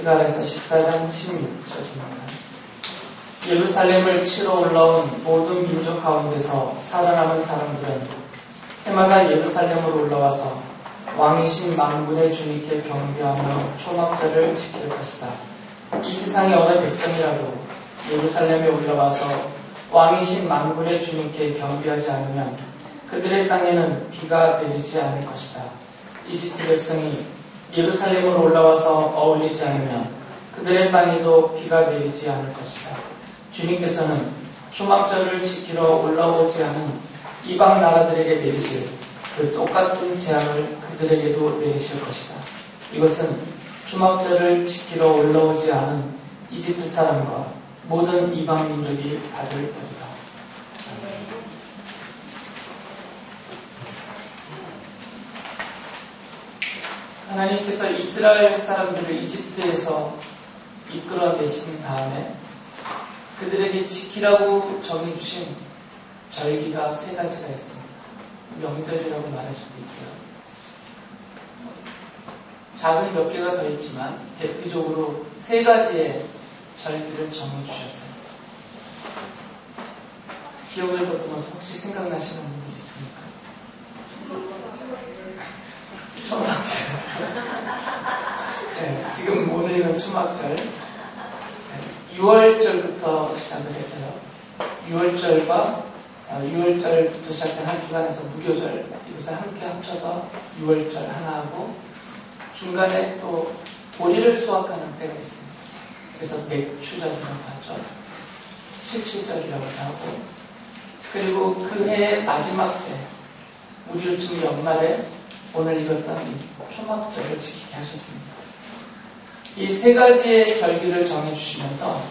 스가랴서 14장 16절입니다. 예루살렘을 치러 올라온 모든 민족 가운데서 살아남은 사람들은 해마다 예루살렘으로 올라와서 왕이신 만군의 주님께 경배하며 초막절을 지킬 것이다. 이 세상의 어느 백성이라도 예루살렘에 올라와서 왕이신 만군의 주님께 경배하지 않으면 그들의 땅에는 비가 내리지 않을 것이다. 이집트 백성이 예루살렘으로 올라와서 어울리지 않으면 그들의 땅에도 비가 내리지 않을 것이다. 주님께서는 초막절을 지키러 올라오지 않은 이방 나라들에게 내리실 그 똑같은 재앙을 그들에게도 내리실 것이다. 이것은 초막절을 지키러 올라오지 않은 이집트 사람과 모든 이방 민족이 받을 것이다. 하나님께서 이스라엘 사람들을 이집트에서 이끌어내신 다음에 그들에게 지키라고 정해주신 절기가 세 가지가 있습니다. 명절이라고 말할 수도 있고요. 작은 몇 개가 더 있지만 대표적으로 세 가지의 절기를 정해주셨어요. 기억을 더듬어서 혹시 생각나시는 분들 있습니까? 초막절. 네, 지금 오늘은 초막절. 6월절부터 시작을 해서요. 6월절과 6월절부터 시작된 한 주간에서 무교절, 이것을 함께 합쳐서 6월절 하나 하고 중간에 또 보리를 수확하는 때가 있습니다. 그래서 맥추절이라고 하죠. 칠칠절이라고 하고 그리고 그 해의 마지막 때 우리를 중 연말에 오늘 읽었던 초막절을 지키게 하셨습니다. 이 세 가지의 절기를 정해주시면서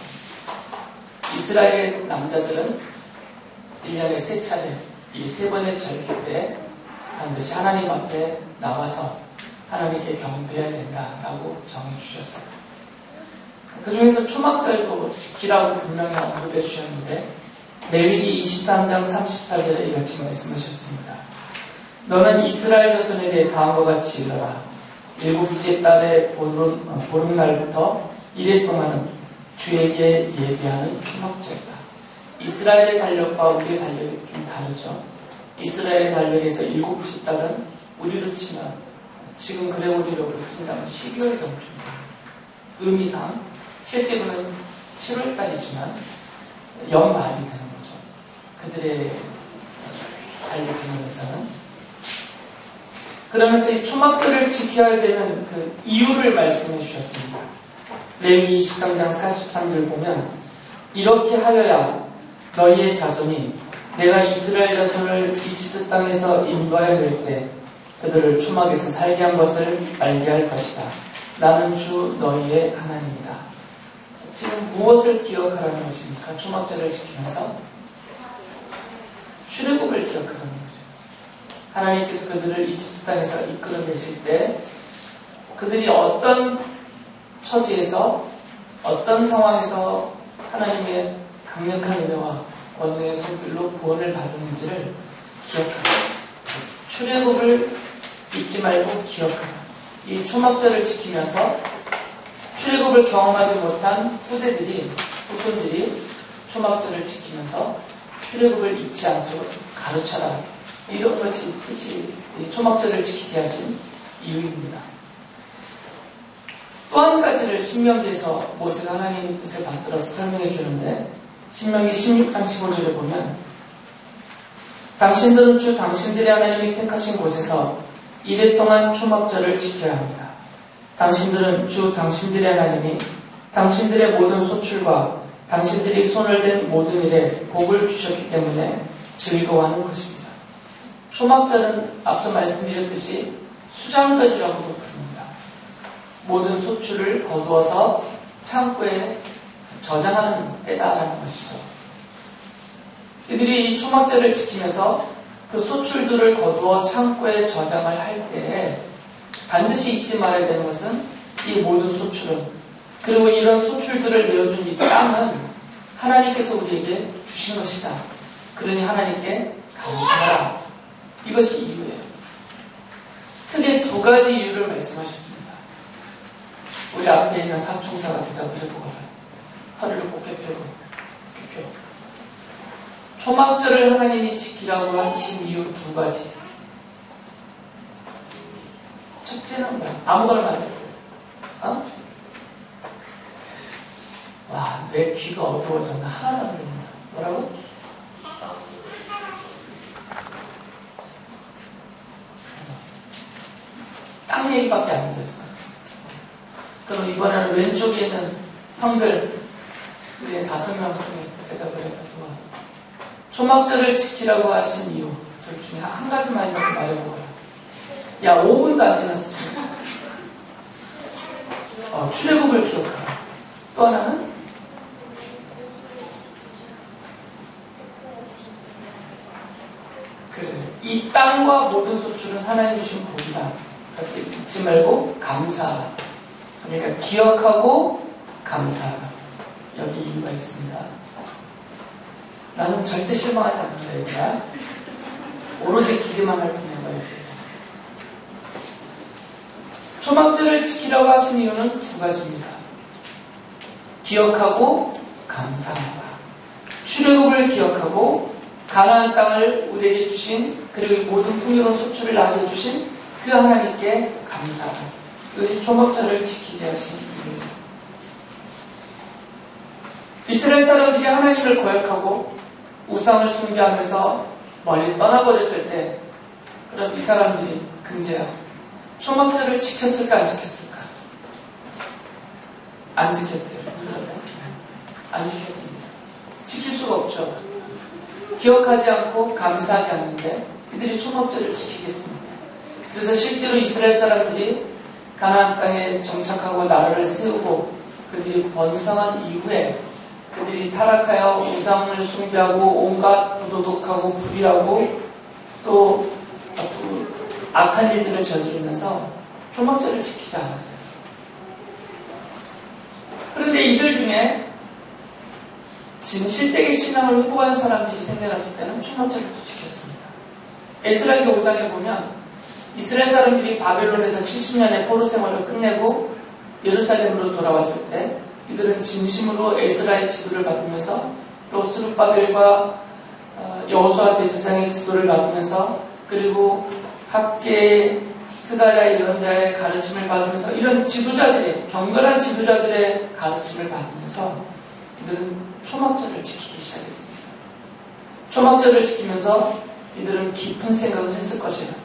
이스라엘 남자들은 1년에 세 차례 이 세 번의 절기 때 반드시 하나님 앞에 나와서 하나님께 경배해야 된다라고 정해주셨어요. 그 중에서 초막절도 지키라고 분명히 언급해 주셨는데 레위기 23장 34절에 이같이 말씀하셨습니다. 너는 이스라엘 자손에 대해 다음과 같이 일러라. 일곱째 달의 보름날부터 1일 동안은 주에게 예배하는 초막절이다. 이스라엘의 달력과 우리의 달력이 좀 다르죠. 이스라엘의 달력에서 일곱째 달은 우리로 치면 지금 그레고리로 친다면 12월 경주입니다. 의미상 실제로는 7월 달이지만 연말이 되는 거죠. 그들의 달력 개념에서는. 그러면서 이 초막절을 지켜야 되는 그 이유를 말씀해 주셨습니다. 레위기 23장 43절 보면 이렇게 하여야 너희의 자손이 내가 이스라엘 자손을 이집트 땅에서 인도하여 낼 때 그들을 초막에서 살게 한 것을 알게 할 것이다. 나는 주 너희의 하나님이다. 지금 무엇을 기억하라는 것입니까? 초막절을 지키면서 출애굽을 기억하라는 거죠. 하나님께서 그들을 이집트 땅에서 이끌어내실 때 그들이 어떤 처지에서 어떤 상황에서 하나님의 강력한 은혜와 권능의 손길로 구원을 받았는지를 기억하라. 출애굽을 잊지 말고 기억하라. 이 초막절을 지키면서 출애굽을 경험하지 못한 후손들이 초막절을 지키면서 출애굽을 잊지 않도록 가르쳐라. 이런 것이 뜻이 초막절을 지키게 하신 이유입니다. 또 한 가지를 신명기에서 모세가 하나님의 뜻을 받들어서 설명해 주는데 신명기 16장 15절에 보면 당신들은 주 당신들의 하나님이 택하신 곳에서 이래 동안 초막절을 지켜야 합니다. 당신들은 주 당신들의 하나님이 당신들의 모든 소출과 당신들이 손을 댄 모든 일에 복을 주셨기 때문에 즐거워하는 것입니다. 초막절은 앞서 말씀드렸듯이 수장절이라고도 부릅니다. 모든 소출을 거두어서 창고에 저장하는 때다라는 것이죠. 이들이 이 초막절을 지키면서 그 소출들을 거두어 창고에 저장을 할 때에 반드시 잊지 말아야 되는 것은 이 모든 소출은 그리고 이런 소출들을 내어준 이 땅은 하나님께서 우리에게 주신 것이다. 그러니 하나님께 감사하라. 이것이 이유예요. 크게 두 가지 이유를 말씀하셨습니다. 우리 앞에 있는 사총사가 대답을 해보거라. 허리를 꼭 펴고 펴. 초막절을 하나님이 지키라고 하신 이유 두 가지. 첫째는 뭐야? 아무거나 말해. 와, 내 귀가 어두워졌나? 하나도 안 들린다. 뭐라고? 땅 얘기밖에 안 들렸어. 그럼 이번에는 왼쪽에 있는 형들, 우리 5명 중에 대답을 해가지고, 초막절을 지키라고 하신 이유, 둘 중에 한 가지만 있어서 말해보거라. 야, 5분도 안 지났어, 지금. 출애굽을 기억하라. 또 하나는? 그래. 이 땅과 모든 소출은 하나님이 주신 복이다. 그래서 잊지 말고 감사하라. 그러니까 기억하고 감사하라. 여기 이유가 있습니다. 나는 절대 실망하지 않는다, 얘들아. 오로지 기대만 할 뿐이야, 너희들. 초막절을 지키라고 하신 이유는 두 가지입니다. 기억하고 감사하라. 출애굽을 기억하고 가나안 땅을 우리에게 주신, 그리고 모든 풍요로운 소출을 나게 주신 그 하나님께 감사하라. 이것이 초막절을 지키게 하신 이유입니다. 이스라엘 사람들이 하나님을 고역하고 우상을 숭배하면서 멀리 떠나버렸을 때, 그럼 이 사람들이 금제야 초막절을 지켰을까 안 지켰을까? 안 지켰대요. 안 지켰습니다. 지킬 수가 없죠. 기억하지 않고 감사하지 않는데 이들이 초막절을 지키겠습니다. 그래서 실제로 이스라엘 사람들이 가나안 땅에 정착하고 나라를 세우고 그들이 번성한 이후에 그들이 타락하여 우상을 숭배하고 온갖 부도덕하고 불의하고 또 악한 일들을 저지르면서 초막절을 지키지 않았어요. 그런데 이들 중에 진실되게 신앙을 회복한 사람들이 생겨났을 때는 초막절을 또 지켰습니다. 에스라기 5장에 보면 이스라엘 사람들이 바벨론에서 70년의 포로 생활을 끝내고 예루살렘으로 돌아왔을 때 이들은 진심으로 에스라의 지도를 받으면서 또 스룹바벨과 여호수아 대제사장의 지도를 받으면서 그리고 학계 스가랴 이런 자의 가르침을 받으면서 이런 지도자들의 경건한 지도자들의 가르침을 받으면서 이들은 초막절을 지키기 시작했습니다. 초막절을 지키면서 이들은 깊은 생각을 했을 것이다.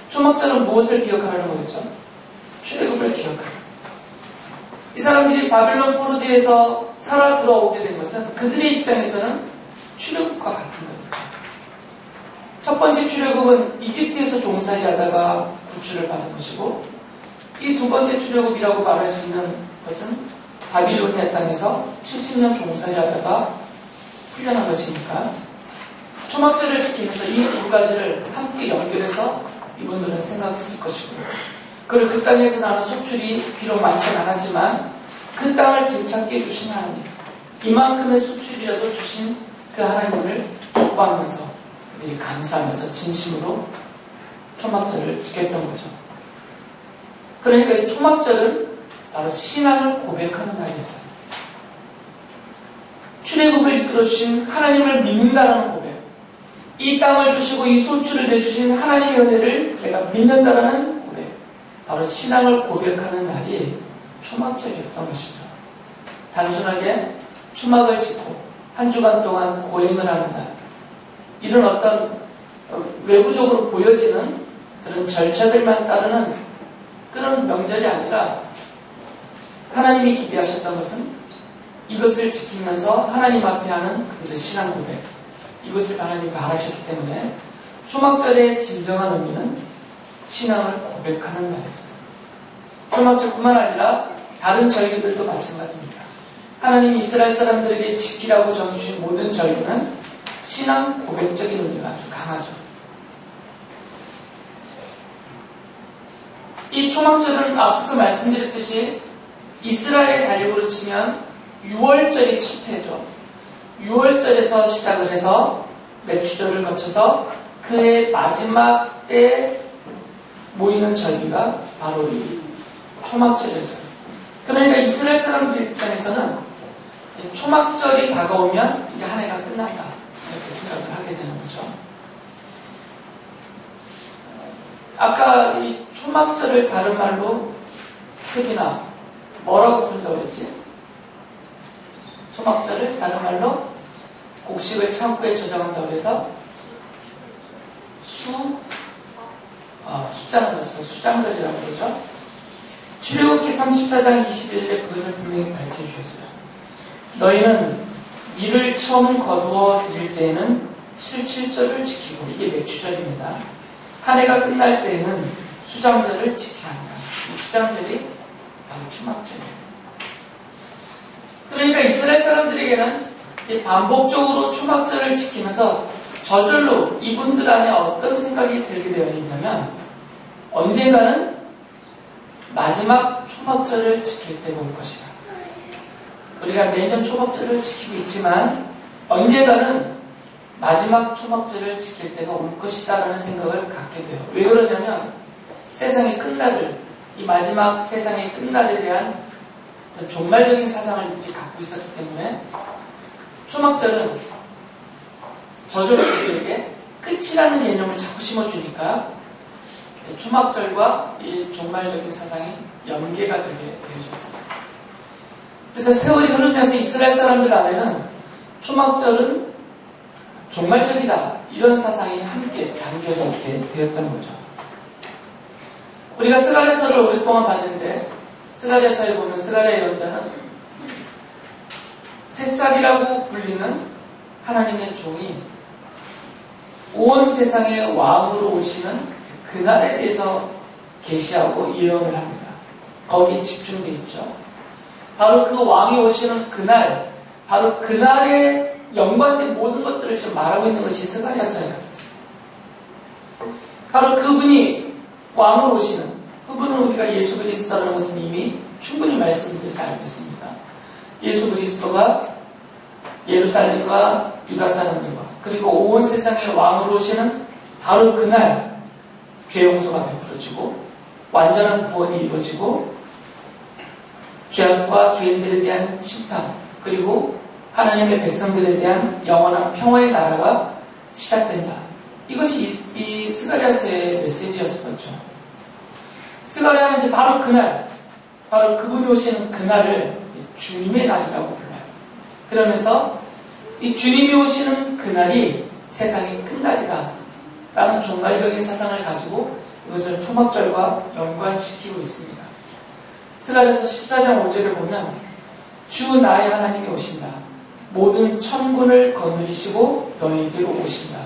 초막절은 무엇을 기억하라는 거겠죠? 출애굽을 기억하라. 이 사람들이 바벨론 포로지에서 살아 돌아오게 된 것은 그들의 입장에서는 출애굽과 같은 거죠. 첫 번째 출애굽은 이집트에서 종살이 하다가 구출을 받은 것이고, 이 두 번째 출애굽이라고 말할 수 있는 것은 바빌로니아 땅에서 70년 종살이 하다가 풀려난 것이니까 초막절을 지키면서 이 두 가지를 함께 연결해서 이분들은 생각했을 것이고, 그리고 그 땅에서 나는 수출이 비록 많지는 않았지만 그 땅을 되찾게 해주신 하나님, 이만큼의 수출이라도 주신 그 하나님을 기뻐하면서 그들이 감사하면서 진심으로 초막절을 지켰던 거죠. 그러니까 이 초막절은 바로 신앙을 고백하는 날이었어요. 출애굽을 이끌어주신 하나님을 믿는다는 고백, 이 땅을 주시고 이 소출을 내주신 하나님의 은혜를 내가 믿는다는 고백, 바로 신앙을 고백하는 날이 초막절이었던 것이죠. 단순하게 초막을 짓고 한 주간 동안 고행을 하는 날, 이런 어떤 외부적으로 보여지는 그런 절차들만 따르는 그런 명절이 아니라 하나님이 기대하셨던 것은 이것을 지키면서 하나님 앞에 하는 그들의 신앙 고백, 이것을 하나님이 바라셨기 때문에 초막절의 진정한 의미는 신앙을 고백하는 날이었어요. 초막절뿐만 아니라 다른 절기들도 마찬가지입니다. 하나님이 이스라엘 사람들에게 지키라고 정해주신 모든 절기는 신앙 고백적인 의미가 아주 강하죠. 이 초막절은 앞서서 말씀드렸듯이 이스라엘의 달력으로 치면 6월절이 첫 해죠. 6월절에서 시작을 해서 몇 주절을 거쳐서 그해 마지막 때 모이는 절기가 바로 이 초막절이었어요. 그러니까 이스라엘 사람들 입장에서는 초막절이 다가오면 이제 한 해가 끝난다. 이렇게 생각을 하게 되는 거죠. 아까 이 초막절을 다른 말로 세비나 뭐라고 부른다고 그랬지? 초막절을 다른 말로 곡식을 창고에 저장한다고 해서 수장절이라고 그러죠. 출애굽기 34장 21절에 그것을 분명히 밝혀주셨어요. 너희는 밀을 처음 거두어 드릴 때에는 7절을 지키고, 이게 맥주절입니다. 한 해가 끝날 때에는 수장절을 지켜야 한다. 이 수장절이 바로 초막절이에요. 그러니까 이스라엘 사람들에게는 반복적으로 초막절을 지키면서 저절로 이분들 안에 어떤 생각이 들게 되어 있냐면, 언젠가는 마지막 초막절을 지킬 때가 올 것이다. 우리가 매년 초막절을 지키고 있지만 언젠가는 마지막 초막절을 지킬 때가 올 것이다 라는 생각을 갖게 돼요. 왜 그러냐면 세상의 끝날을, 이 마지막 세상의 끝날에 대한 종말적인 사상을 이들이 갖고 있었기 때문에 초막절은 저절로 그들에게 끝이라는 개념을 자꾸 심어주니까 초막절과 이 종말적인 사상이 연계가 되게 되어졌습니다. 그래서 세월이 흐르면서 이스라엘 사람들 안에는 초막절은 종말적이다, 이런 사상이 함께 담겨져 있게 되었던 거죠. 우리가 스가랴서를 오랫동안 봤는데 스가랴서에 보면 스가랴 예언자는 새싹이라고 불리는 하나님의 종이 온 세상의 왕으로 오시는 그날에 대해서 계시하고 예언을 합니다. 거기에 집중되어 있죠. 바로 그 왕이 오시는 그날, 바로 그날에 연관된 모든 것들을 지금 말하고 있는 것이 스가랴서예요. 바로 그분이 왕으로 오시는, 그분은 우리가 예수 그리스도라는 것은 이미 충분히 말씀드려서 알고 있습니다. 예수 그리스도가 예루살렘과 유다 사람들과 그리고 온 세상의 왕으로 오시는 바로 그날 죄 용서가 베풀어지고 완전한 구원이 이루어지고 죄악과 죄인들에 대한 심판, 그리고 하나님의 백성들에 대한 영원한 평화의 나라가 시작된다. 이것이 이 스가랴서의 메시지였었죠. 스가랴는 이제 바로 그날, 바로 그분이 오시는 그날을 주님의 날이라고 불러요. 그러면서 이 주님이 오시는 그날이 세상의 끝날이다 라는 종말적인 사상을 가지고 이것을 초막절과 연관시키고 있습니다. 스가랴서 14장 5절을 보면 주 나의 하나님이 오신다. 모든 천군을 거느리시고 너희에게로 오신다.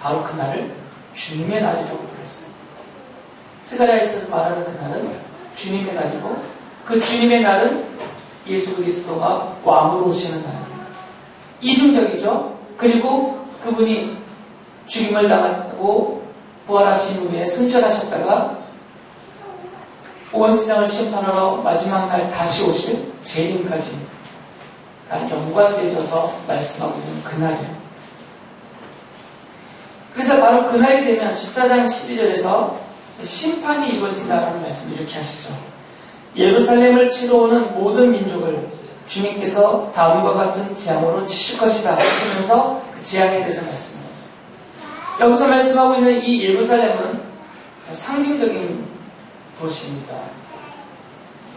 바로 그날을 주님의 날이라고 불렀어요. 스가랴에서 말하는 그날은 주님의 날이고 그 주님의 날은 예수 그리스도가 왕으로 오시는 날입니다. 이중적이죠. 그리고 그분이 죽임을 당하고 부활하신 후에 승천하셨다가 온 세상을 심판하러 마지막 날 다시 오실 재림까지 다 연관되어서 말씀하고 있는 그날이에요. 그래서 바로 그날이 되면 14장 12절에서 심판이 이루어진다는 말씀을 이렇게 하시죠. 예루살렘을 치러 오는 모든 민족을 주님께서 다음과 같은 재앙으로 치실 것이다 하시면서 그 재앙에 대해서 말씀하세요. 여기서 말씀하고 있는 이 예루살렘은 상징적인 도시입니다.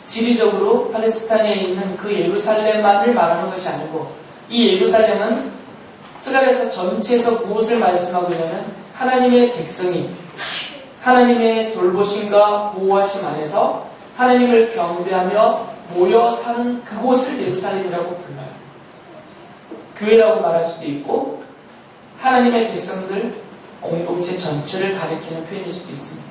지리적으로 팔레스타인에 있는 그 예루살렘만을 말하는 것이 아니고 이 예루살렘은 스가랴서 전체에서 무엇을 말씀하고 있냐면 하나님의 백성이 하나님의 돌보심과 보호하심 안에서 하나님을 경배하며 모여 사는 그곳을 예루살렘이라고 불러요. 교회라고 말할 수도 있고 하나님의 백성들 공동체 전체를 가리키는 표현일 수도 있습니다.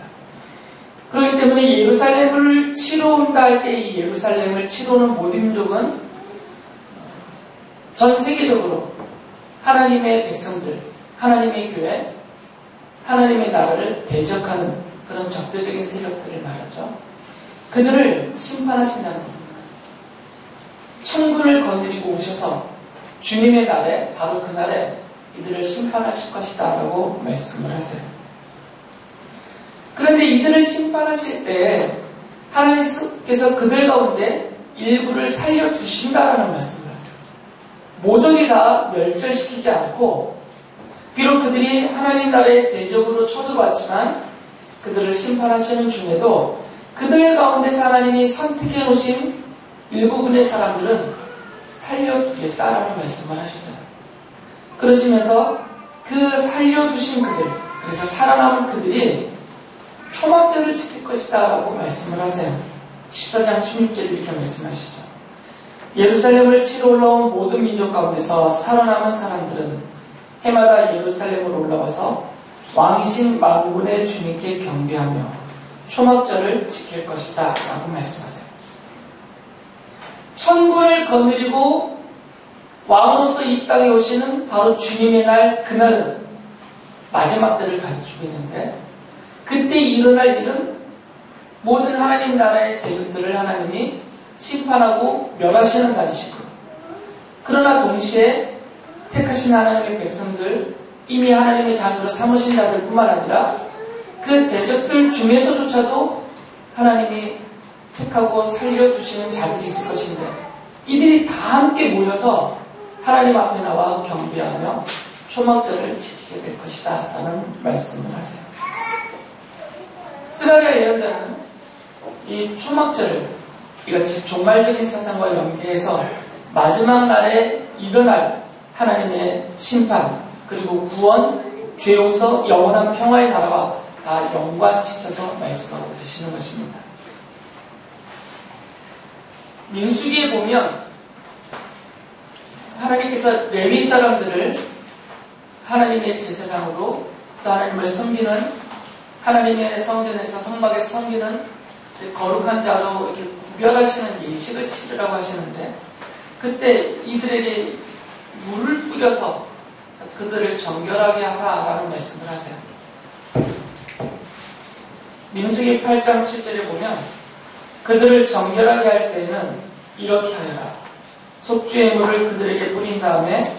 그렇기 때문에 예루살렘을 치러 온다 할 때 이 예루살렘을 치러 오는 모든 민족은 전 세계적으로 하나님의 백성들, 하나님의 교회, 하나님의 나라를 대적하는 그런 적대적인 세력들을 말하죠. 그들을 심판하신다는 겁니다. 천군을 거느리고 오셔서 주님의 날에, 바로 그날에 이들을 심판하실 것이다 라고 말씀을 하세요. 그런데 이들을 심판하실 때 하나님께서 그들 가운데 일부를 살려두신다라는 말씀을 하세요. 모조리 다 멸절시키지 않고 비록 그들이 하나님 나라의 대적으로 쳐들어왔지만 그들을 심판하시는 중에도 그들 가운데서 하나님이 선택해 놓으신 일부분의 사람들은 살려두겠다라는 말씀을 하셨어요. 그러시면서 그 살려두신 그들, 그래서 살아남은 그들이 초막절을 지킬 것이다 라고 말씀을 하세요. 14장 16절 이렇게 말씀하시죠. 예루살렘을 치러 올라온 모든 민족 가운데서 살아남은 사람들은 해마다 예루살렘으로 올라와서 왕이신 만군의 주님께 경배하며 초막절을 지킬 것이다 라고 말씀하세요. 천군을 거느리고 왕으로서 이 땅에 오시는 바로 주님의 날, 그날은 마지막 때를 가리키고 있는데 그때 일어날 일은 모든 하나님 나라의 대적들을 하나님이 심판하고 멸하시는 날이시고, 그러나 동시에 택하신 하나님의 백성들, 이미 하나님의 자녀로 삼으신 자들 뿐만 아니라 그 대적들 중에서조차도 하나님이 택하고 살려주시는 자들이 있을 것인데 이들이 다 함께 모여서 하나님 앞에 나와 경배하며 초막절을 지키게 될 것이다 라는 말씀을 하세요. 스가랴 예언자는 이 초막절을 이같이 종말적인 사상과 연계해서 마지막 날에 일어날 하나님의 심판, 그리고 구원, 죄 용서, 영원한 평화의 나라와 다 연관시켜서 말씀하고 계시는 것입니다. 민수기에 보면 하나님께서 레위 사람들을 하나님의 제사장으로 또 하나님을 섬기는, 하나님의 성전에서 성막에서 섬기는 거룩한 자로 이렇게 구별하시는 예식을 치르라고 하시는데, 그때 이들에게 물을 뿌려서 그들을 정결하게 하라라는 말씀을 하세요. 민수기 8장 7절에 보면 그들을 정결하게 할 때에는 이렇게 하여라. 속죄의 물을 그들에게 뿌린 다음에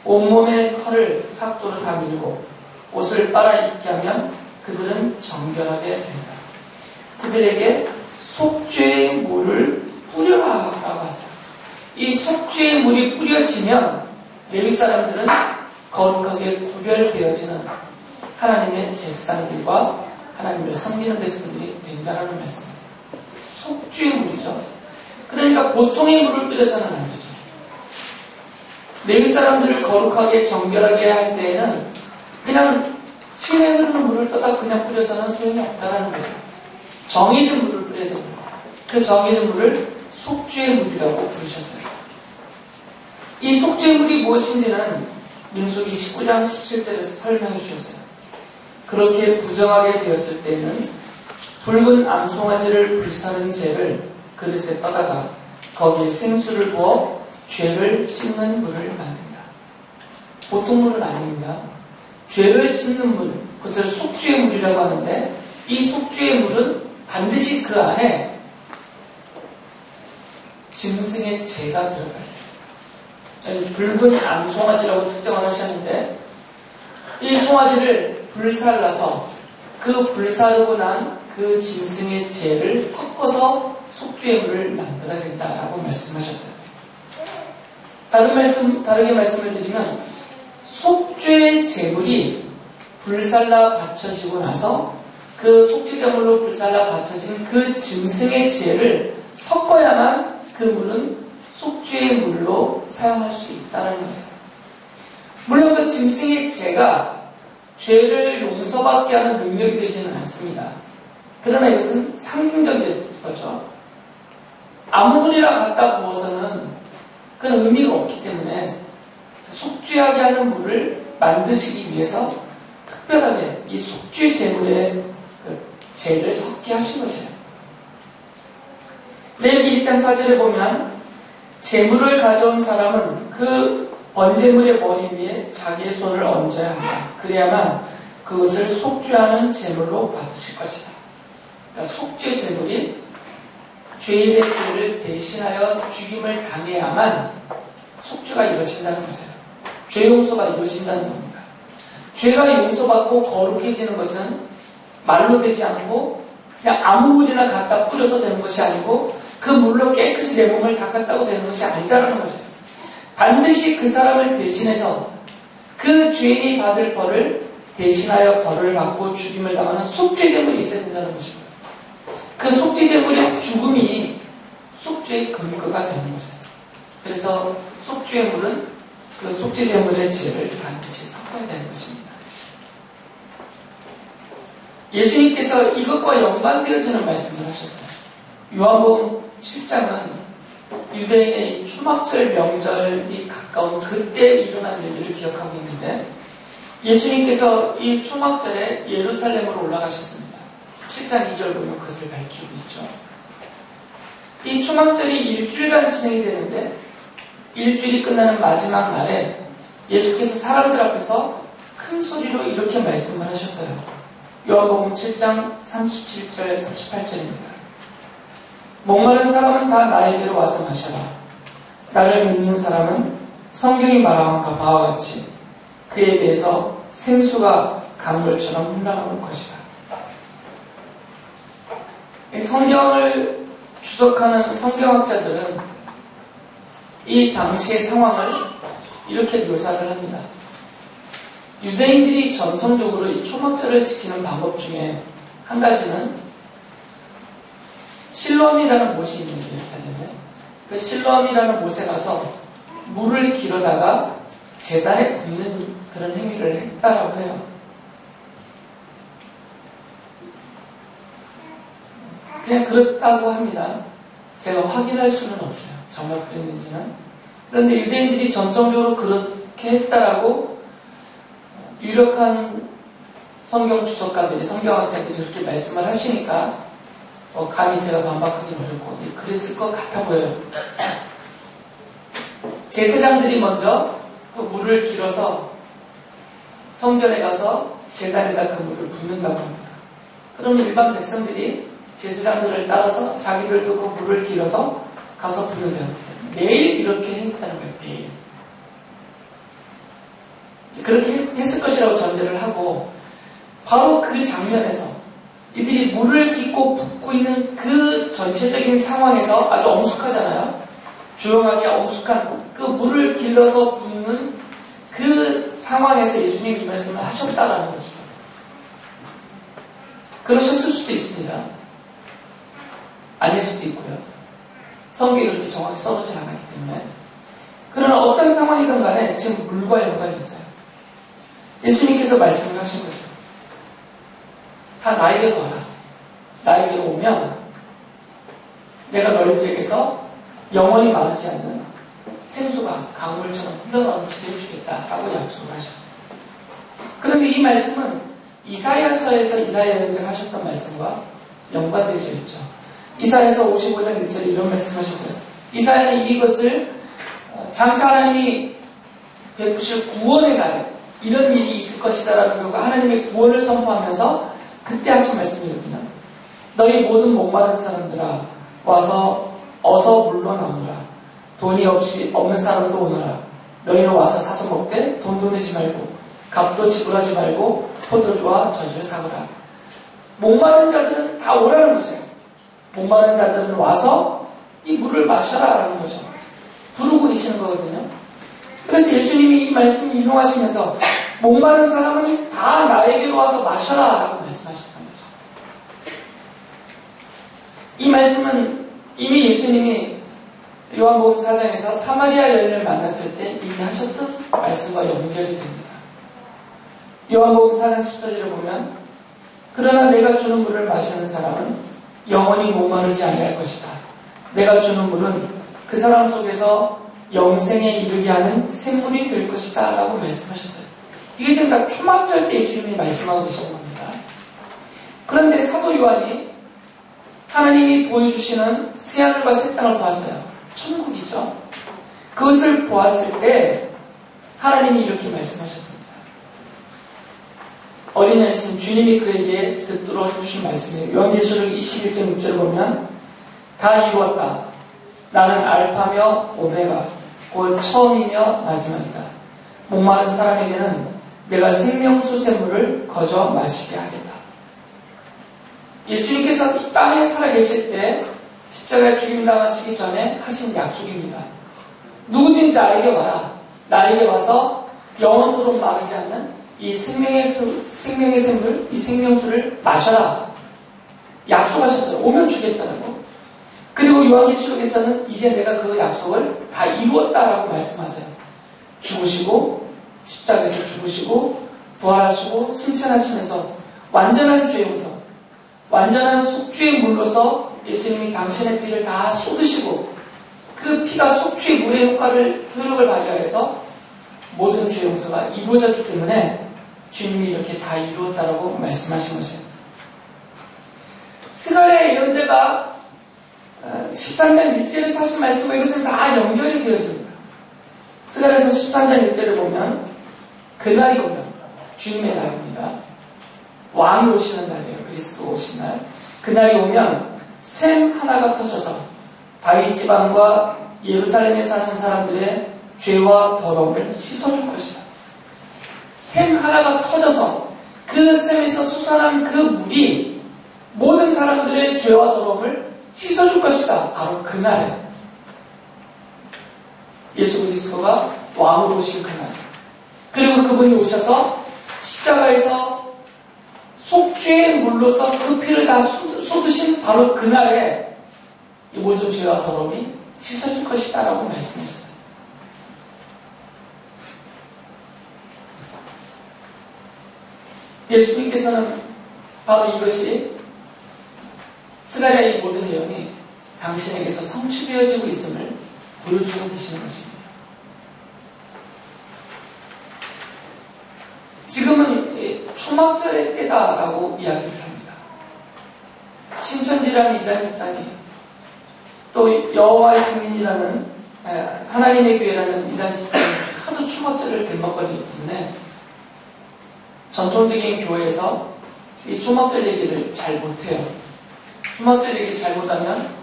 온몸의 털을 삭도로 다 밀고 옷을 빨아 입게 하면 그들은 정결하게 된다. 그들에게 속죄의 물을 뿌려라라고 하세요. 이 속죄의 물이 뿌려지면 레위 사람들은 거룩하게 구별되어지는 하나님의 제사장들과 하나님을 섬기는 백성들이 된다는 말씀입니다. 속죄의 물이죠. 그러니까 보통의 물을 뿌려서는 안 되죠. 레위 사람들을 거룩하게 정결하게 할 때에는 그냥 시내에 흐르는 물을 떠다 그냥 뿌려서는 소용이 없다는 거죠. 정해진 물을 뿌려야 됩니다. 그 정해진 물을 속죄의 물이라고 부르셨어요. 이 속죄의 물이 무엇인지는 민수기 19장 17절에서 설명해 주셨어요. 그렇게 부정하게 되었을 때는 붉은 암송아지를 불사른 재를 그릇에 떠다가 거기에 생수를 부어 죄를 씻는 물을 만든다. 보통 물은 아닙니다. 죄를 씻는 물, 그것을 속죄의 물이라고 하는데 이 속죄의 물은 반드시 그 안에 짐승의 재가 들어가요. 붉은 암송아지라고 특정을 하셨는데 이 송아지를 불살라서 그 불사르고 난 그 짐승의 재를 섞어서 속죄의 물을 만들어야 된다라고 말씀하셨어요. 다르게 말씀을 드리면 속죄의 제물이 불살라 바쳐지고 나서 그 속죄제물로 불살라 바쳐진 그 짐승의 재를 섞어야만 그 물은 속죄의 물로 사용할 수 있다는 거죠. 물론 그 짐승의 재가 죄를 용서받게 하는 능력이 되지는 않습니다. 그러나 이것은 상징적인 거죠. 아무 물이나 갖다 부어서는 그런 의미가 없기 때문에 속죄하게 하는 물을 만드시기 위해서 특별하게 이 속죄 제물의 죄를 섞게 하신 것이에요. 레위기 1장 4절에 보면 제물을 가져온 사람은 그 번제물의 머리 위에 자기의 손을 얹어야 한다. 그래야만 그것을 속죄하는 제물로 받으실 것이다. 그러니까 속죄 제물이 죄인의 죄를 대신하여 죽임을 당해야만 속죄가 이루어진다는 것이에요. 죄 용서가 이루어진다는 겁니다. 죄가 용서받고 거룩해지는 것은 말로 되지 않고 그냥 아무 물이나 갖다 뿌려서 되는 것이 아니고 그 물로 깨끗이 내 몸을 닦았다고 되는 것이 아니다라는 거죠. 반드시 그 사람을 대신해서 그 죄인이 받을 벌을 대신하여 벌을 받고 죽임을 당하는 속죄제물이 있어야 된다는 것입니다. 그 속죄제물의 죽음이 속죄의 근거가 되는 것이에요. 그래서 속죄물은 그 속죄제물의 죄를 반드시 섞어야 되는 것입니다. 예수님께서 이것과 연관되어지는 말씀을 하셨어요. 요한복음 7장은 유대인의 초막절 명절이 가까운 그때 일어난 일들을 기억하고 있는데 예수님께서 이 초막절에 예루살렘으로 올라가셨습니다. 7장 2절 보면 그것을 밝히고 있죠. 이 초막절이 일주일간 진행이 되는데 일주일이 끝나는 마지막 날에 예수께서 사람들 앞에서 큰 소리로 이렇게 말씀을 하셨어요. 요한복음 7장 37절 38절입니다. 목마른 사람은 다 나에게로 와서 마셔라. 나를 믿는 사람은 성경이 말한 바와 같이 그에 대해서 생수가 강물처럼 흘러나올 것이다. 성경을 주석하는 성경학자들은 이 당시의 상황을 이렇게 묘사를 합니다. 유대인들이 전통적으로 이 초막절을 지키는 방법 중에 한 가지는 실로암이라는 못이 있는데 예루살렘에 그 실로암이라는 못에 가서 물을 길어다가 제단에 붓는 그런 행위를 했다라고 해요. 그냥 그렇다고 합니다. 제가 확인할 수는 없어요. 정말 그랬는지는. 그런데 유대인들이 전통적으로 그렇게 했다라고 유력한 성경 주석가들이, 성경학자들이 그렇게 말씀을 하시니까 감히 제가 반박하기는 어렵고 그랬을 것 같아 보여요. 제사장들이 먼저 그 물을 길어서 성전에 가서 제단에다 그 물을 붓는다고 합니다. 그러면 일반 백성들이 제사장들을 따라서 자기들도 그 물을 길어서 가서 붓는다는 거예요. 매일 이렇게 했다는 거예요. 매일. 그렇게 했을 것이라고 전제를 하고 바로 그 장면에서 이들이 물을 깃고 붓고 있는 그 전체적인 상황에서 아주 엄숙하잖아요. 조용하게 엄숙한 그 물을 길러서 붓는 그 상황에서 예수님이 이 말씀을 하셨다라는 것이죠. 그러셨을 수도 있습니다. 아닐 수도 있고요. 성경이 그렇게 정확히 써놓지 않았기 때문에. 그러나 어떤 상황이든 간에 지금 물과 연관이 있어요. 예수님께서 말씀을 하신 거죠. 다 나에게로 와라. 나에게로 오면 내가 너희들에게서 영원히 마르지 않는 생수가 강물처럼 흘러나오지 해주겠다라고 약속을 하셨어요. 그런데 이 말씀은 이사야서에서 이사야 여행자가 하셨던 말씀과 연관되어 있죠. 이사야서 55장 1절에 이런 말씀하셨어요. 이사야는 이것을 장차 하나님이 베푸실 구원의 날에 이런 일이 있을 것이다라는 것과 하나님의 구원을 선포하면서 그때 하신 말씀이거든요. 너희 모든 목마른 사람들아 와서 어서 물러나오너라. 돈이 없이 없는 사람도 오너라. 너희는 와서 사서 먹되 돈도 내지 말고 값도 지불하지 말고 포도주와 저주를 사거라. 목마른 자들은 다 오라는 거죠. 목마른 자들은 와서 이 물을 마셔라라는 거죠. 부르고 계시는 거거든요. 그래서 예수님이 이 말씀을 인용하시면서 목마른 사람은 다 나에게로 와서 마셔라라고 말씀하셨던 거죠. 이 말씀은 이미 예수님이 요한복음 4장에서 사마리아 여인을 만났을 때 이미 하셨던 말씀과 연결이 됩니다. 요한복음 4장 14절을 보면 그러나 내가 주는 물을 마시는 사람은 영원히 목마르지 아니할 것이다. 내가 주는 물은 그 사람 속에서 영생에 이르게 하는 샘물이 될 것이다 라고 말씀하셨어요. 이게 지금 다 초막절 때 예수님이 말씀하고 계신 겁니다. 그런데 사도 요한이 하나님이 보여주시는 새하늘과 새 땅을 보았어요. 천국이죠. 그것을 보았을 때 하나님이 이렇게 말씀하셨습니다. 어린 양신 주님이 그에게 듣도록 해주신 말씀이에요. 요한계시록 21장 6절을 보면 다 이루었다. 나는 알파며 오메가 곧 처음이며 마지막이다. 목마른 사람에게는 내가 생명수 샘물을 거저 마시게 하겠다. 예수님께서 이 땅에 살아계실 때 십자가에 죽임당하시기 전에 하신 약속입니다. 누구든지 나에게 와라. 나에게 와서 영원토록 마르지 않는 이 생명의 샘물, 이 생명수를 마셔라. 약속하셨어요. 오면 주겠다고. 그리고 요한계시록에서는 이제 내가 그 약속을 다 이루었다라고 말씀하세요. 죽으시고 십자가에서 죽으시고 부활하시고 승천하시면서 완전한 죄 용서, 완전한 속죄의 물로서 예수님이 당신의 피를 다 쏟으시고 그 피가 속죄의 물의 효력을 발휘하여서 모든 죄 용서가 이루어졌기 때문에 주님이 이렇게 다 이루었다라고 말씀하신 것이에요. 스가랴의 예언자가 13장 1절에서 사실 말씀과 이것은 다 연결이 되어집니다. 스가랴에서 13장 1절을 보면 그날이 오면 주님의 날입니다. 왕이 오시는 날이에요. 그리스도 오신 날. 그날이 오면 샘 하나가 터져서 다윗 지방과 예루살렘에 사는 사람들의 죄와 더러움을 씻어줄 것이다. 샘 하나가 터져서 그 샘에서 솟아난 그 물이 모든 사람들의 죄와 더러움을 씻어줄 것이다. 바로 그날에 예수 그리스도가 왕으로 오신 그날. 그리고 그분이 오셔서 십자가에서 속죄의 물로서 그 피를 다 쏟으신 바로 그날에 이 모든 죄와 더러움이 씻어질 것이다 라고 말씀하셨어요. 예수님께서는 바로 이것이 스가랴의 모든 예언이 당신에게서 성취되어지고 있음을 보여주고 계시는 것입니다. 지금은 초막절의 때다라고 이야기를 합니다. 신천지라는 이단 집단이 또 여호와의 증인이라는 하나님의 교회라는 이단 집단이 하도 초막절을 들먹거리기 때문에 전통적인 교회에서 이 초막절 얘기를 잘 못해요. 초막절 얘기를 잘 못하면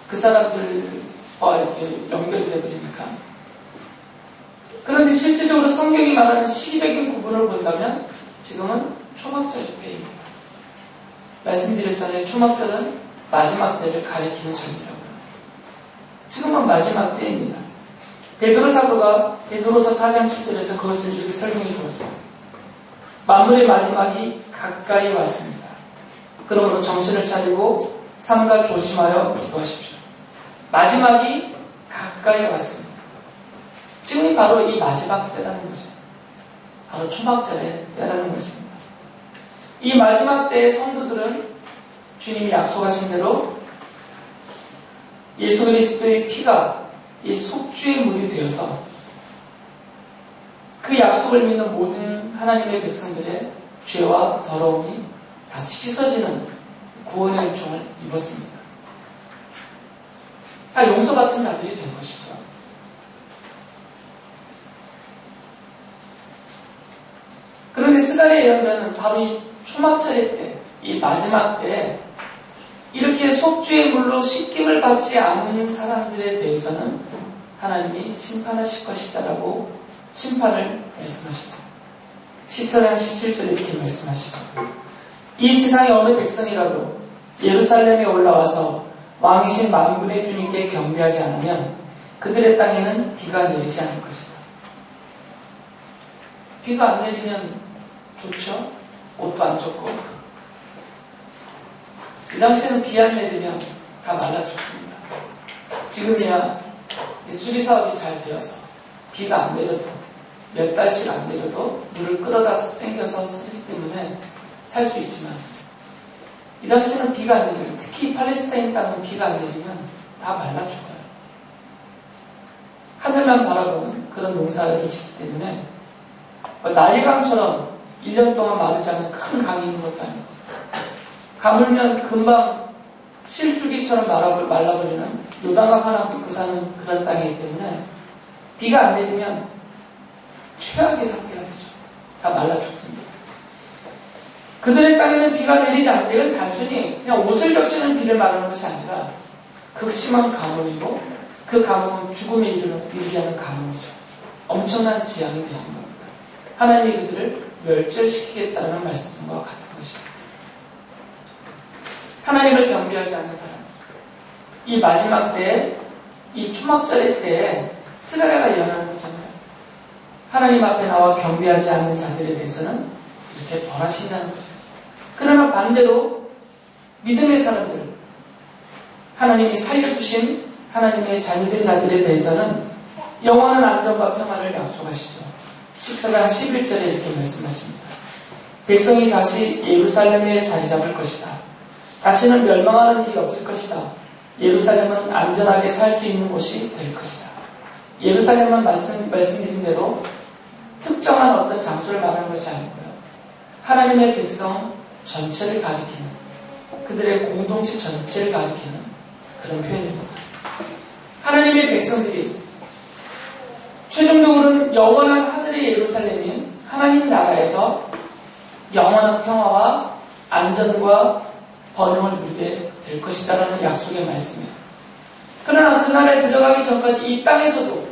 그 사람들과 이렇게 연결이 되어버리니까. 그런데 실질적으로 성경이 말하는 시기적인 구분을 본다면 지금은 초막절 때입니다. 말씀드렸잖아요. 초막절은 마지막 때를 가리키는 절기라고요. 지금은 마지막 때입니다. 베드로 사도가 베드로서 4장 7절에서 그것을 이렇게 설명해 주었어요. 만물의 마지막이 가까이 왔습니다. 그러므로 정신을 차리고 삼가 조심하여 기도하십시오. 마지막이 가까이 왔습니다. 지금이 바로 이 마지막 때라는 것이에요. 바로 초막절의 때라는 것입니다. 이 마지막 때의 성도들은 주님이 약속하신 대로 예수 그리스도의 피가 이 속죄의 물이 되어서 그 약속을 믿는 모든 하나님의 백성들의 죄와 더러움이 다 씻어지는 구원의 은총을 입었습니다. 다 용서받은 자들이 된 것이죠. 그런데 스가랴의 예언자는 바로 이 초막절의 때, 이 마지막 때에 이렇게 속죄의 물로 씻김을 받지 않은 사람들에 대해서는 하나님이 심판하실 것이다라고 심판을 말씀하셨어요. 14장 17절에 이렇게 말씀하시죠. 이 세상의 어느 백성이라도 예루살렘에 올라와서 왕이신 만군의 주님께 경배하지 않으면 그들의 땅에는 비가 내리지 않을 것이다. 비가 안 내리면 좋죠? 옷도 안 젖고. 이 당시에는 비 안 내리면 다 말라 죽습니다. 지금이야 수리사업이 잘 되어서 비가 안 내려도 몇 달씩 안 내려도 물을 끌어다 당겨서 쓰기 때문에 살 수 있지만 이 당시에는 비가 안 내리면 특히 팔레스타인 땅은 비가 안 내리면 다 말라 죽어요. 하늘만 바라보는 그런 농사를 짓기 때문에 나일강처럼 1년 동안 마르지 않는 큰 강이 있는 것도 아니고 가물면 금방 실줄기처럼 말라버리는 요단강 하나 입고 사는 그런 땅이기 때문에 비가 안 내리면 최악의 상태가 되죠. 다 말라 죽습니다. 그들의 땅에는 비가 내리지 않는데 이건 단순히 그냥 옷을 적시는 비를 말하는 것이 아니라 극심한 가뭄이고 그 가뭄은 죽음에 이르게 하는 가뭄이죠. 엄청난 재앙이 되는 겁니다. 하나님이 그들을 멸절시키겠다는 말씀과 같은 것입니다. 하나님을 경배하지 않는 사람들. 이 마지막 때에, 이 추막절의 때에 스가랴가 일어나는 거잖아요. 하나님 앞에 나와 경배하지 않는 자들에 대해서는 이렇게 벌하신다는 거죠. 그러나 반대로 믿음의 사람들, 하나님이 살려주신 하나님의 자녀된 자들에 대해서는 영원한 안전과 평안을 약속하시죠. 10서강 11절에 이렇게 말씀하십니다. 백성이 다시 예루살렘에 자리 잡을 것이다. 다시는 멸망하는 일이 없을 것이다. 예루살렘은 안전하게 살 수 있는 곳이 될 것이다. 예루살렘은 말씀드린 대로 특정한 어떤 장소를 말하는 것이 아니고요. 하나님의 백성 전체를 가리키는, 그들의 공동체 전체를 가리키는 그런 표현입니다. 하나님의 백성들이 최종적으로는 영원한 하늘의 예루살렘인 하나님 나라에서 영원한 평화와 안전과 번영을 누리게 될 것이다라는 약속의 말씀이에요. 그러나 그날에 들어가기 전까지 이 땅에서도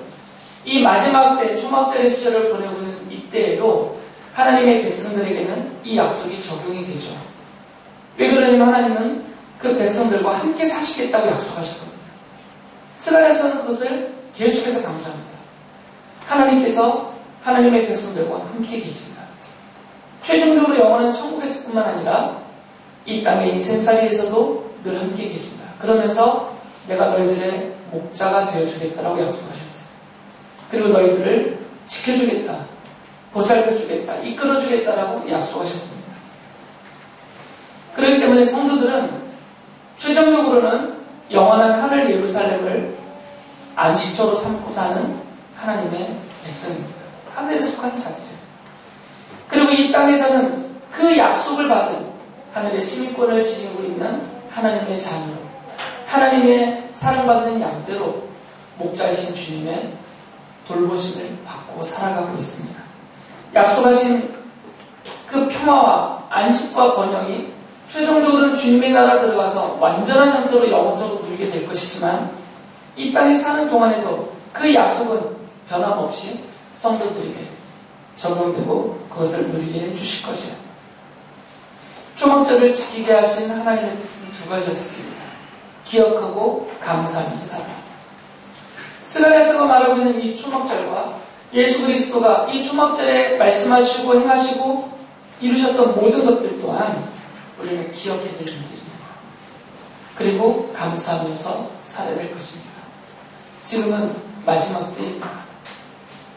이 마지막 때 초막절의 시절을 보내고 있는 이때에도 하나님의 백성들에게는 이 약속이 적용이 되죠. 왜 그러냐면 하나님은 그 백성들과 함께 사시겠다고 약속하셨거든요. 스가랴서는 그것을 계속해서 강조합니다. 하나님께서 하나님의 백성들과 함께 계신다. 최종적으로 영원한 천국에서 뿐만 아니라 이 땅의 인생살이에서도 늘 함께 계신다. 그러면서 내가 너희들의 목자가 되어주겠다라고 약속하셨어요. 그리고 너희들을 지켜주겠다, 보살펴주겠다, 이끌어주겠다라고 약속하셨습니다. 그렇기 때문에 성도들은 최종적으로는 영원한 하늘 예루살렘을 안식처로 삼고 사는 하나님의 백성입니다. 하늘에 속한 자들이에요. 그리고 이 땅에서는 그 약속을 받은 하늘의 시민권을 지니고 있는 하나님의 자녀로, 하나님의 사랑받는 양떼로 목자이신 주님의 돌보심을 받고 살아가고 있습니다. 약속하신 그 평화와 안식과 번영이 최종적으로는 주님의 나라 들어가서 완전한 형태로 영원적으로 누리게 될 것이지만 이 땅에 사는 동안에도 그 약속은 변함없이 성도들에게 적용되고 그것을 누리게 해주실 것이에요. 초막절을 지키게 하신 하나님의 뜻은 두 가지였습니다. 기억하고 감사하면서 살아라. 스가랴서가 말하고 있는 이 초막절과 예수 그리스도가 이 초막절에 말씀하시고 행하시고 이루셨던 모든 것들 또한 우리는 기억해야 될 일들입니다. 그리고 감사하면서 살아야 될 것입니다. 지금은 마지막 때입니다.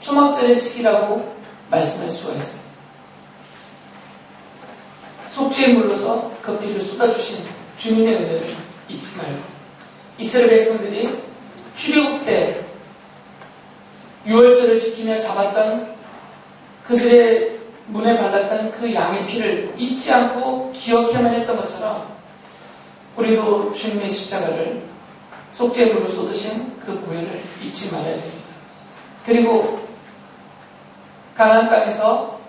초막절의 시기라고 말씀할 수가 있어요. 속죄의 물로서 그 피를 쏟아주신 주님의 은혜를 잊지 말고, 이스라엘 백성들이 출애굽 때 유월절을 지키며 잡았던 그들의 문에 발랐던 그 양의 피를 잊지 않고 기억해야만 했던 것처럼 우리도 주님의 십자가를 속죄의 물로 쏟으신 그 보혈을 잊지 말아야 됩니다. 그리고 가나안 땅에서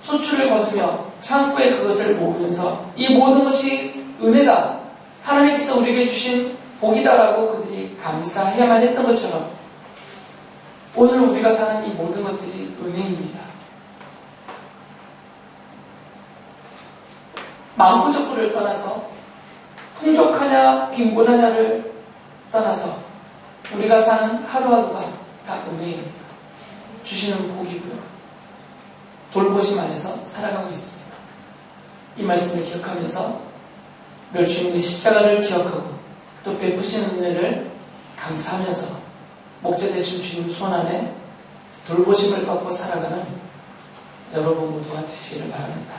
소출을 거두며 창고에 그것을 모으면서 이 모든 것이 은혜다, 하나님께서 우리에게 주신 복이다라고 그들이 감사해야만 했던 것처럼 오늘 우리가 사는 이 모든 것들이 은혜입니다. 많고 적고를 떠나서 풍족하냐 빈곤하냐를 떠나서 우리가 사는 하루하루가 다 은혜입니다. 주시는 복이고요. 돌보심 안에서 살아가고 있습니다. 이 말씀을 기억하면서 늘 주님의 십자가를 기억하고 또 베푸시는 은혜를 감사하면서 목자 되신 주님 손 안에 돌보심을 받고 살아가는 여러분 모두가 되시기를 바랍니다.